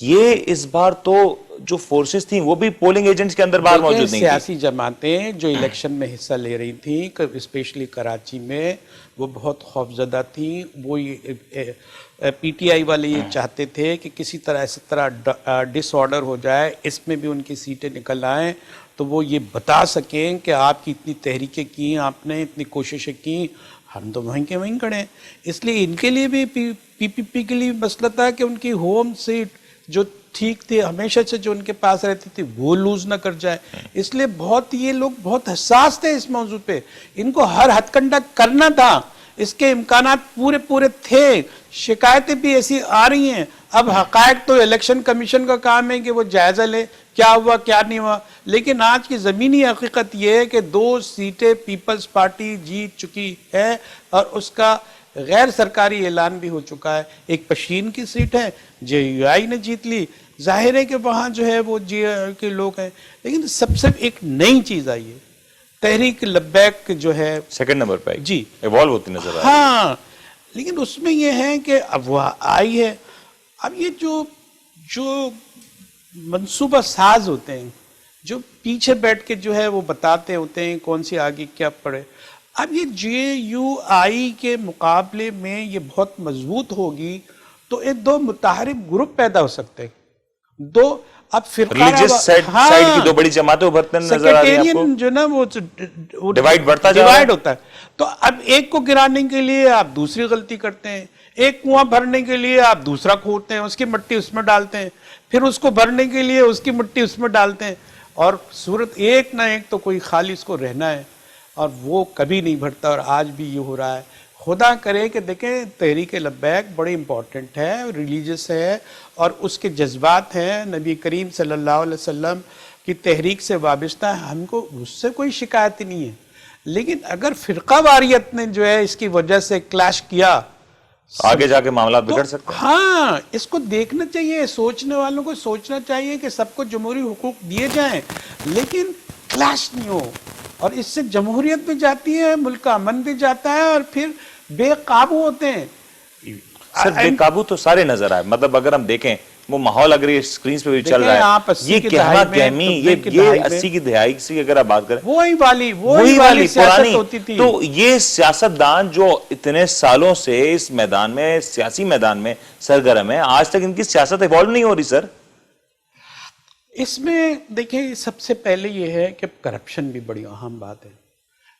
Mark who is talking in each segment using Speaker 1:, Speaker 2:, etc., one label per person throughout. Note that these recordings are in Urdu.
Speaker 1: یہ اس بار تو جو فورسز تھیں وہ بھی پولنگ ایجنٹس کے اندر باہر موجود نہیں تھی.
Speaker 2: سیاسی جماعتیں جو الیکشن میں حصہ لے رہی تھیں اسپیشلی کراچی میں وہ بہت خوفزدہ تھیں. وہ پی ٹی آئی والے یہ چاہتے تھے کہ کسی طرح اس طرح ڈس آرڈر ہو جائے, اس میں بھی ان کی سیٹیں نکل آئیں تو وہ یہ بتا سکیں کہ آپ کی اتنی تحریکیں کی, آپ نے اتنی کوششیں کی, ہم تو وہیں کے وہیں کھڑے ہیں. اس لیے ان کے لیے بھی پی پی پی کے لیے مسئلہ تھا کہ ان کی ہوم سیٹ جو ٹھیک تھی ہمیشہ سے جو ان کے پاس رہتی تھی وہ لوز نہ کر جائے. اس لیے یہ لوگ بہت حساس تھے اس موضوع پہ, ان کو ہر ہتھ کنڈا کرنا تھا, اس کے امکانات پورے تھے. شکایتیں بھی ایسی آ رہی ہیں. اب حقائق تو الیکشن کمیشن کا کام ہے کہ وہ جائزہ لے کیا ہوا کیا نہیں ہوا, لیکن آج کی زمینی حقیقت یہ ہے کہ 2 سیٹیں پیپلز پارٹی جیت چکی ہے اور اس کا غیر سرکاری اعلان بھی ہو چکا ہے. ایک پشین کی سیٹ ہے, جے یو آئی نے جیت لی. ظاہر ہے کہ وہاں جو ہے وہ جے یو آئی کے لوگ ہیں, لیکن سب سے ایک نئی چیز آئی ہے, تحریک لبیک جو ہے
Speaker 1: سیکنڈ نمبر پہ
Speaker 2: جی
Speaker 1: ایوالو ہوتی نظر آ رہی ہے.
Speaker 2: ہاں, لیکن اس میں یہ ہے کہ اب وہ آئی ہے. اب یہ جو منصوبہ ساز ہوتے ہیں, جو پیچھے بیٹھ کے جو ہے وہ بتاتے ہوتے ہیں کون سی آگے کیا پڑے, اب یہ جے یو آئی کے مقابلے میں یہ بہت مضبوط ہوگی تو ایک 2 متحارب گروپ پیدا ہو سکتے ہیں. اب
Speaker 1: ریلیجس سائیڈ کی 2 بڑی جماعتیں ابھرتے نظر آ رہی ہیں آپ کو,
Speaker 2: جو نا وہ
Speaker 1: ڈیوائیڈ بڑھتا جا رہا ہے.
Speaker 2: ہوتا ہے. تو اب ایک کو گرانے کے لیے آپ دوسری غلطی کرتے ہیں, ایک کنواں بھرنے کے لیے آپ دوسرا کھودتے ہیں, اس کی مٹی اس میں ڈالتے ہیں, پھر اس کو بھرنے کے لیے اس کی مٹی اس میں ڈالتے ہیں, اور صورت ایک نہ ایک تو کوئی خالی اس کو رہنا ہے, اور وہ کبھی نہیں بھرتا. اور آج بھی یہ ہو رہا ہے. خدا کرے کہ دیکھیں تحریک لبیک بڑی امپورٹنٹ ہے, ریلیجس ہے, اور اس کے جذبات ہیں نبی کریم صلی اللہ علیہ وسلم کی تحریک سے وابستہ ہے, ہم کو اس سے کوئی شکایت نہیں ہے. لیکن اگر فرقہ واریت نے جو ہے اس کی وجہ سے کلیش کیا,
Speaker 1: آگے جا کے معاملات بگڑ سکتے ہیں.
Speaker 2: ہاں, اس کو دیکھنا چاہیے, سوچنے والوں کو سوچنا چاہیے کہ سب کو جمہوری حقوق دیے جائیں لیکن کلیش نہیں ہو, اور اس سے جمہوریت بھی جاتی ہے, ملک کا امن بھی جاتا ہے, اور پھر بے قابو ہوتے ہیں.
Speaker 1: سر بے قابو تو سارے نظر آئے, مطلب اگر ہم دیکھیں وہ ماحول اگر یہ سکرینز پہ بھی چل رہا ہے, یہ کہنا کہمی, یہ 80 کی دہائی کی اگر آپ بات کریں
Speaker 2: وہی والی سیاست ہوتی تھی.
Speaker 1: تو یہ سیاستدان جو اتنے سالوں سے اس میدان میں سیاسی میدان میں سرگرم ہے, آج تک ان کی سیاست ایوالو نہیں ہو رہی. سر
Speaker 2: اس میں دیکھیں سب سے پہلے یہ ہے کہ کرپشن بھی بڑی اہم بات ہے.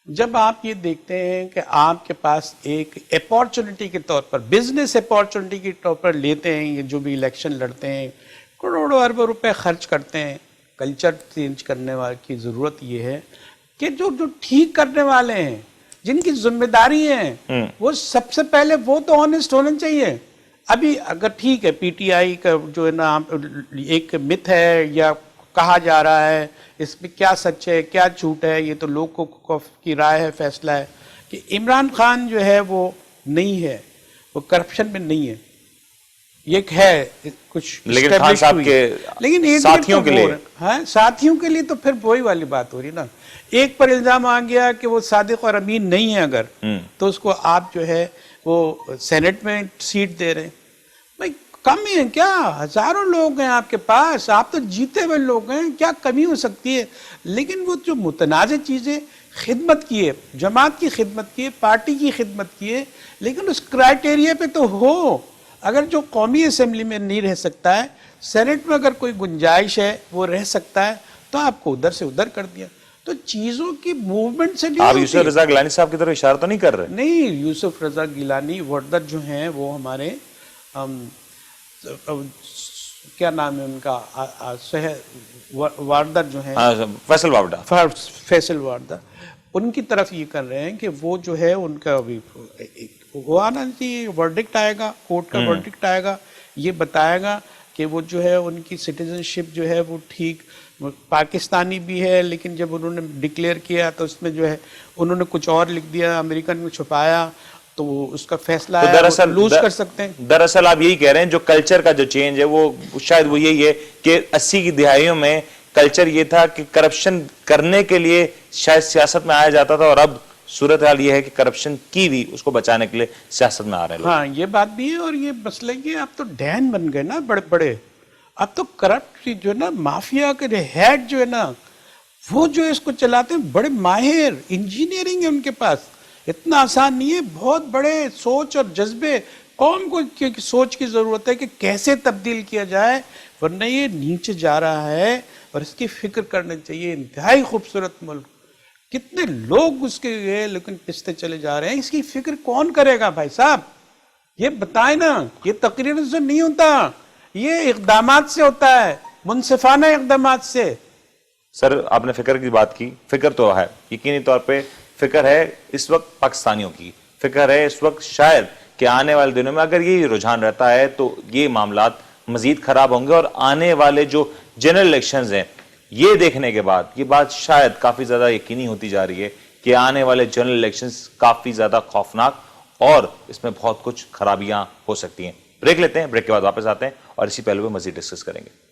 Speaker 2: جب آپ یہ دیکھتے ہیں کہ آپ کے پاس ایک اپارچونٹی کے طور پر, بزنس اپارچونٹی کے طور پر لیتے ہیں, یہ جو بھی الیکشن لڑتے ہیں کروڑوں اربوں روپے خرچ کرتے ہیں, کلچر چینج کرنے والے کی ضرورت یہ ہے کہ جو ٹھیک کرنے والے ہیں, جن کی ذمہ داری ہیں, وہ سب سے پہلے وہ تو آنےسٹ ہونا چاہیے. ابھی اگر ٹھیک ہے پی ٹی آئی کا جو ہے نا ایک مت ہے یا کہا جا رہا ہے, اس میں کیا سچ ہے کیا جھوٹ ہے یہ تو لوگوں کی رائے ہے, فیصلہ ہے, کہ عمران خان جو ہے وہ نہیں ہے, وہ کرپشن میں نہیں ہے, یہ ہے کچھ
Speaker 1: لیکن خان صاحب کے
Speaker 2: لیکن
Speaker 1: ساتھیوں کے لیے,
Speaker 2: ہاں ساتھیوں کے لیے تو پھر وہی والی بات ہو رہی نا. ایک پر الزام آ گیا کہ وہ صادق اور امین نہیں ہے اگر, تو اس کو آپ جو ہے وہ سینٹ میں سیٹ دے رہے ہیں. بھائی کم ہیں کیا, ہزاروں لوگ ہیں آپ کے پاس, آپ تو جیتے ہوئے لوگ ہیں, کیا کمی ہو سکتی ہے. لیکن وہ جو متنازع چیزیں, خدمت کی ہے, جماعت کی خدمت کی ہے, پارٹی کی خدمت کی ہے, لیکن اس کرائٹیریا پہ تو ہو. اگر جو قومی اسمبلی میں نہیں رہ سکتا ہے, سینٹ میں اگر کوئی گنجائش ہے وہ رہ سکتا ہے, تو آپ کو ادھر سے ادھر کر دیا. تو چیزوں کی موومنٹ سے
Speaker 1: آپ یوسف رضا گیلانی صاحب کی طرف اشارہ تو نہیں کر رہے؟
Speaker 2: نہیں, یوسف رضا گیلانی وردر جو ہیں وہ ہمارے کیا نام ہے ان کا, واردر جو ہیں, فیصل واردر, ان کی طرف یہ کر رہے ہیں کہ وہ جو ہے ان کا ابھی وہ آنا چاہیے, ورڈکٹ آئے گا, کورٹ کا ورڈکٹ آئے گا, یہ بتائے گا کہ وہ جو ہے ان کی سٹیزن شپ جو ہے وہ ٹھیک پاکستانی بھی ہے, لیکن جب انہوں نے ڈکلیئر کیا تو اس میں جو ہے انہوں نے کچھ اور لکھ دیا, امریکن میں چھپایا, تو اس کا فیصلہ ہے لوز کر سکتے ہیں.
Speaker 1: دراصل آپ یہی کہہ رہے ہیں جو کلچر کا جو چینج ہے وہ شاید وہ یہی ہے کہ 80 کی دہائیوں میں کلچر یہ تھا کہ کرپشن کرنے کے لیے شاید سیاست میں آیا جاتا تھا, اور اب صورتحال یہ ہے کہ کرپشن کی بھی اس کو بچانے کے لیے سیاست میں آ رہے ہیں.
Speaker 2: ہاں یہ بات بھی ہے, اور یہ مسئلہ یہ آپ تو ڈین بن گئے نا بڑے بڑے, اب تو کرپٹ جو ہے نا مافیا کے ہیڈ جو ہے نا وہ جو اس کو چلاتے ہیں بڑے ماہر انجینئرنگ ہے ان کے پاس. اتنا آسان نہیں ہے, بہت بڑے سوچ اور جذبے قوم کو سوچ کی ضرورت ہے کہ کیسے تبدیل کیا جائے, ورنہ یہ نیچے جا رہا ہے اور اس کی فکر کرنی چاہیے. انتہائی خوبصورت ملک, کتنے لوگ اس کے گئے لیکن پستے چلے جا رہے ہیں. اس کی فکر کون کرے گا بھائی صاحب, یہ بتائیں نا. یہ تقریر سے نہیں ہوتا, یہ اقدامات سے ہوتا ہے, منصفانہ اقدامات سے.
Speaker 1: سر آپ نے فکر کی بات کی, فکر تو ہے, یقینی طور پہ فکر ہے اس وقت پاکستانیوں کی, فکر ہے اس وقت شاید کہ آنے والے دنوں میں اگر یہ رجحان رہتا ہے تو یہ معاملات مزید خراب ہوں گے, اور آنے والے جو جنرل الیکشنز ہیں یہ دیکھنے کے بعد یہ بات شاید کافی زیادہ یقینی ہوتی جا رہی ہے کہ آنے والے جنرل الیکشنز کافی زیادہ خوفناک اور اس میں بہت کچھ خرابیاں ہو سکتی ہیں. بریک لیتے ہیں, بریک کے بعد واپس آتے ہیں اور اسی پہلو پہ مزید ڈسکس کریں گے.